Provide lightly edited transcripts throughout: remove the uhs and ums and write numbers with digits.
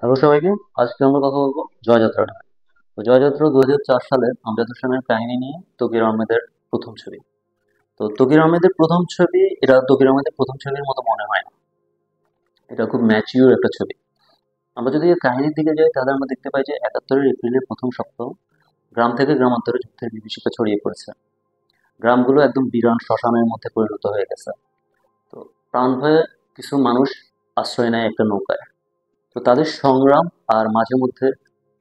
Hello সবাইকে। আজকে আমরা কথা বলবো জয়যাত্রা নিয়ে। তো জয়যাত্রা 2004 সালের আমজাদ হোসেনের কাহিনী নিয়ে তকির আহমেদের প্রথম ছবি। তো তকির আহমেদের প্রথম ছবি, এটা তকির আহমেদের প্রথম ছবির মতো মনে হয় না। এটা খুব ম্যাচিউর একটা ছবি। আমরা যদি এর কাহিনীর দিকে যাই তাহলে আমরা দেখতে পাই যে 71 এপ্রিলের প্রথম সপ্তাহ গ্রাম থেকে গ্রামান্তরে যুদ্ধের বিভীষিকা ছড়িয়ে পড়েছে। গ্রামগুলো একদম বিরান শ্মশানের মধ্যে পরিণত হয়ে গেছে। তো প্রাণ ভয়ে কিছু মানুষ আশ্রয় নেয় একটা নৌকায়। তো তাদের সংগ্রাম আর মাঝে মধ্যে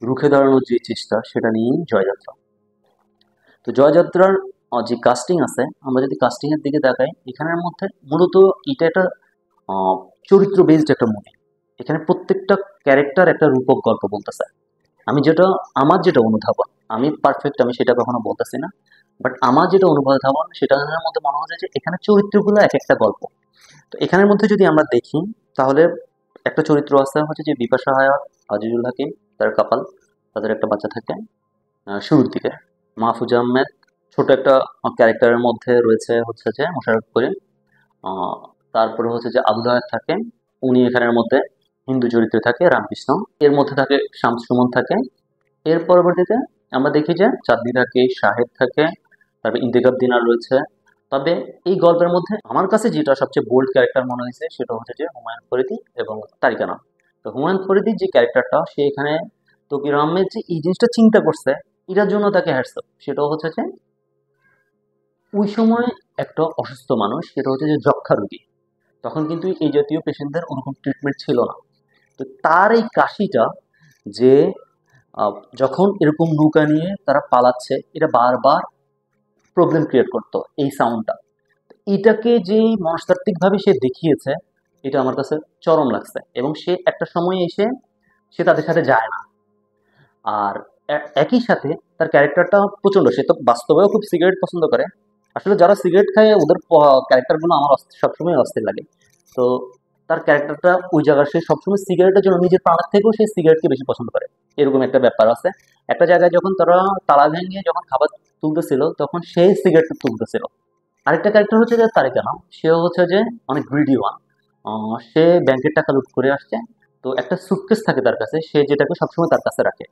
রুখে দাঁড়ানোর যে চেষ্টা, সেটা নিয়েই জয়যাত্রা। তো জয়যাত্রার যে কাস্টিং আছে, আমরা যদি কাস্টিং এর দিকে তাকাই, এখানের মধ্যে মূলত এটা একটা আহ, চরিত্র বেসড একটা মুভি। এখানে প্রত্যেকটা ক্যারেক্টার একটা রূপক গল্প বলতেছে। আমি যেটা, আমার যেটা অনুধাবন, আমি পারফেক্ট আমি সেটা কখনো বলতেছি না, বাট আমার যেটা অনুধাবন সেটার মধ্যে মনে হচ্ছে যে এখানে চরিত্রগুলো এক একটা গল্প। তো এখানের মধ্যে যদি আমরা দেখি, তাহলে একটা চরিত্র আছে হচ্ছে যে বিপাশা হায়াত, আজিজুল হাকিম, তার কাপাল, তাদের একটা বাচ্চা থাকে শুরুর দিকে। মাহফুজা আহমেদ ছোট একটা ক্যারেক্টারের মধ্যে রয়েছে হচ্ছে যে মোশাররফ করিম। আহ, তারপরে হচ্ছে যে আবুল হায়াত থাকে, উনি এখানের মধ্যে হিন্দু চরিত্রে থাকে রামকৃষ্ণ। এর মধ্যে থাকে শামস সুমন থাকে। এর পরবর্তীতে আমরা দেখি যে চাঁদনি থাকে, শাহেদ থাকে, তারপর ইন্তেখাব দিনার রয়েছে। তবে এই গল্পের মধ্যে আমার কাছে যেটা সবচেয়ে বোল্ড ক্যারেক্টার মনে হয়েছে সেটা হচ্ছে যে হুমায়ুন ফরিদি এবং তারিক আনাম। তো হুমায়ুন ফরিদির যে ক্যারেক্টারটা, সে এখানে তকির আহমেদ যে এই জিনিসটা চিন্তা করছে, এটার জন্য তাকে হ্যাটস অফ। সেটাও হচ্ছে যে ওই সময় একটা অসুস্থ মানুষ, সেটা হচ্ছে যে যক্ষ্মা রোগী। তখন কিন্তু এই জাতীয় পেশেন্টদের ওরকম ট্রিটমেন্ট ছিল না। তো তার এই কাশিটা, যে যখন এরকম নৌকা নিয়ে তারা পালাচ্ছে, এটা বারবার প্রবলেম ক্রিয়েট করতো এই সাউন্ডটা। এটাকে যে মনস্তাত্ত্বিক ভাবে সে দেখিয়েছে, এটা আমার কাছে চরম লাগছে। এবং সে একটা সময় এসে সে তাদের সাথে যায় না। আর একই সাথে তার ক্যারেক্টারটা প্রচন্ড, সে তো বাস্তবেও খুব সিগারেট পছন্দ করে। আসলে যারা সিগারেট খায় ওদের ক্যারেক্টারগুলো আমার সবসময় অস্থির লাগে। তো তার ক্যারেক্টারটা ওই জায়গায়, সে সবসময় সিগারেটের জন্য নিজের প্রাণের থেকেও সে সিগারেটকে বেশি পছন্দ করে। এরকম একটা ব্যাপার আছে। একটা জায়গায় যখন তারা তালা ভেঙে যখন খাবার তুলতেছিল, তখন সেই সিগারেট তুলতেছিল। আরেকটা ক্যারেক্টার হচ্ছে যে তারেক আনাম, সেও হচ্ছে যে অনেক গ্রিডি ওয়ান। সে ব্যাংকের টাকা লুট করে আসছে। তো একটা সুটকেস থাকে তার কাছে, সে যেটাকে সবসময় তার কাছে রাখে।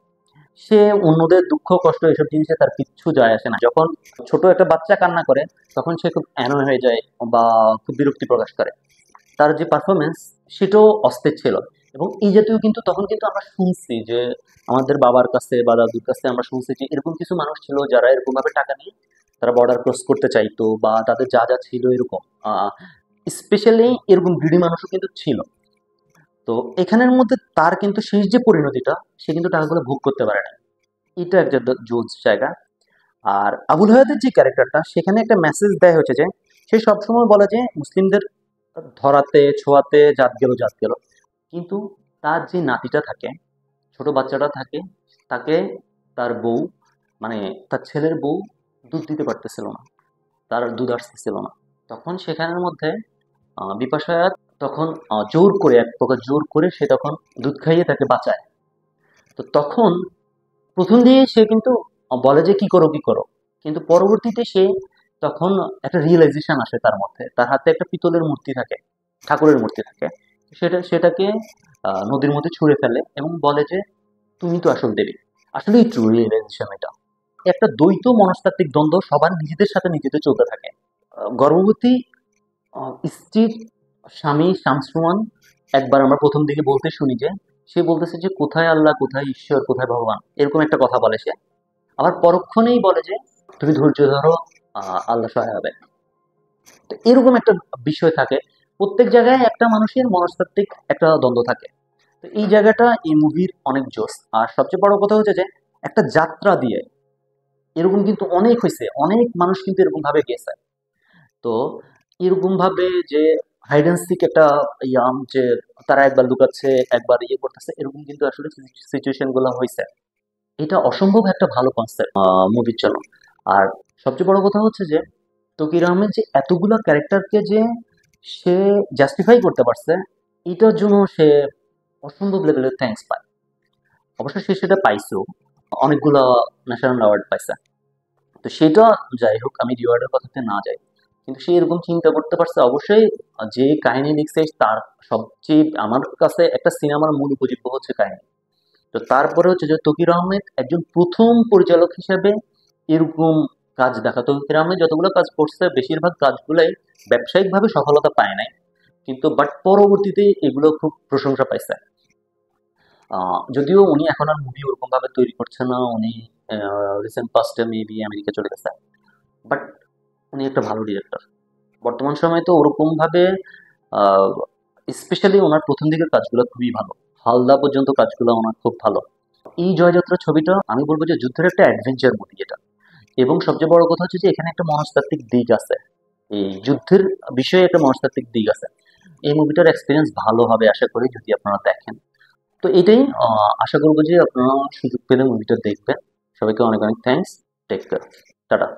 সে অন্যদের দুঃখ কষ্ট এসব জিনিসে তার কিচ্ছু যায় আসে না। যখন ছোট একটা বাচ্চা কান্না করে, তখন সে খুব অ্যানয় হয়ে যায় বা খুব বিরক্তি প্রকাশ করে। তার যে পারফরমেন্স, সেটাও অস্থির ছিল। এবং এই জাতীয় কিন্তু তখন কিন্তু আমরা শুনছি যে আমাদের বাবার কাছে বা দাদুর কাছে আমরা শুনছি যে এরকম কিছু মানুষ ছিল যারা এরকম ভাবে টাকা নিয়ে তারা বর্ডার ক্রস করতে চাইতো, বা তাদের যা যা ছিল এরকম স্পেশালি এরকম গ্রিডি মানুষও কিন্তু ছিল। তো এখানের মধ্যে তার কিন্তু শেষ যে পরিণতিটা, সে কিন্তু টাকাগুলো ভোগ করতে পারে না। এটা একটা জোজ জায়গা। আর আবুল হায়াতের যে ক্যারেক্টারটা, সেখানে একটা মেসেজ দেয় হচ্ছে যে সে সবসময় বলে যে মুসলিমদের ধরাতে ছোঁয়াতে জাত গেল জাত গেল। কিন্তু তার যে নাতিটা থাকে, ছোট বাচ্চাটা থাকে, তাকে তার বউ, মানে তার ছেলের বউ দুধ দিতে পারতেছিল না, তার দুধ আসতেছিল না। তখন সেখানের মধ্যে বিপাশা তখন জোর করে, এক প্রকার জোর করে সে তখন দুধ খাইয়ে তাকে বাঁচায়। তো তখন প্রথম দিয়ে সে কিন্তু বলে যে কি করো কি করো, কিন্তু পরবর্তীতে সে তখন একটা রিয়েলাইজেশন আসে তার মধ্যে। তার হাতে একটা পিতলের মূর্তি থাকে, ঠাকুরের মূর্তি থাকে। সেটাকে নদীর মধ্যে ছুঁড়ে ফেলে এবং বলে যে তুমি তো আসল দেবী। আসলেই ট্রু রিয়েলাইজেশন এটা। একটা দ্বৈত মনস্তাত্ত্বিক দ্বন্দ্ব সবার নিজেদের সাথে নিজেদের চলতে থাকে। গর্ভবতী স্ত্রীর স্বামী শামসুমান একবার আমরা প্রথম দিকে বলতে শুনি যে সে বলতেছে যে কোথায় আল্লাহ, কোথায় ঈশ্বর, কোথায় ভগবান, এরকম একটা কথা বলে সে। আবার পরক্ষণেই বলে যে তুমি ধৈর্য ধরো, আল্লাহ সহায় হবে। তো এরকম একটা বিষয় থাকে। প্রত্যেক জায়গায় একটা মানুষের মনস্তাত্ত্বিক একটা দ্বন্দ্ব থাকে। তো এই জায়গাটা এই মুভির অনেক জোস। আর সবচেয়ে বড় কথা হচ্ছে যে একটা যাত্রা দিয়ে এরকম কিন্তু অনেক হয়েছে, অনেক মানুষ কিন্তু এরকম ভাবে গেছে। তো এরকম ভাবে যে হাইড অ্যান্ড সিক একটা ইয়াম, যে তারা একবার লুকাচ্ছে একবার ইয়ে করতেছে, এরকম কিন্তু আসলে সিচুয়েশন গুলো হয়েছে। এটা অসম্ভব একটা ভালো কনসেপ্ট মুভির জন্য। আর সবচেয়ে বড় কথা হচ্ছে যে তকির আহমেদ যে এতগুলা ক্যারেক্টারকে যে সে জাস্টিফাই করতে পারছে, এটার জন্য সে অসম্ভব লেভেলের থ্যাঙ্কস পায়। অবশ্য সে সেটা পাইছেও, অনেকগুলো ন্যাশনাল অ্যাওয়ার্ড পাইছে। তো সেটা যাই হোক, আমি রিওয়ার্ডের কথাতে না যাই। কিন্তু সে এরকম চিন্তা করতে পারছে অবশ্যই। যে কাহিনী লিখছে তার সবচেয়ে আমার কাছে একটা সিনেমার মূল উপজীব্য হচ্ছে কাহিনী। তো তারপরে হচ্ছে যে তকির আহমেদ একজন প্রথম পরিচালক হিসেবে এরকম কাজ দেখা। তকির আহমেদ যতগুলো কাজ করছে বেশিরভাগ কাজগুলাই ব্যবসায়িকভাবে সফলতা পায় নাই, কিন্তু বাট পরবর্তীতে এগুলো খুব প্রশংসা পাইছে। যদিও উনি এখন আর মুভি ওরকম ভাবে তৈরি করছে না, উনি রিসেন্ট পাস্টে মেবি আমেরিকা চলে গেছে, বাট উনি একটা ভালো ডিরেক্টর। বর্তমান সময়ে তো ওরকম ভাবে স্পেশালি ওনার প্রথম দিকের কাজগুলো খুবই ভালো, হালদা পর্যন্ত কাজগুলো ওনার খুব ভালো। এই জয়যাত্রা ছবিটা আমি বলবো যে যুদ্ধের একটা অ্যাডভেঞ্চার মুভি এটা, এবং সবচেয়ে বড় কথা হচ্ছে যে এখানে একটা মনস্তাত্ত্বিক দিক আছে। এই যুদ্ধের বিষয়ে একটা মনস্তাত্ত্বিক দিক আছে। এই মুভিটার এক্সপিরিয়েন্স ভালো হবে আশা করি যদি আপনারা দেখেন। তো এটাই আশা করবো যে আপনারা সুযোগ পেলে মুভিটা দেখবেন। সবাইকে অনেক অনেক থ্যাঙ্কস। Take care. টাটা।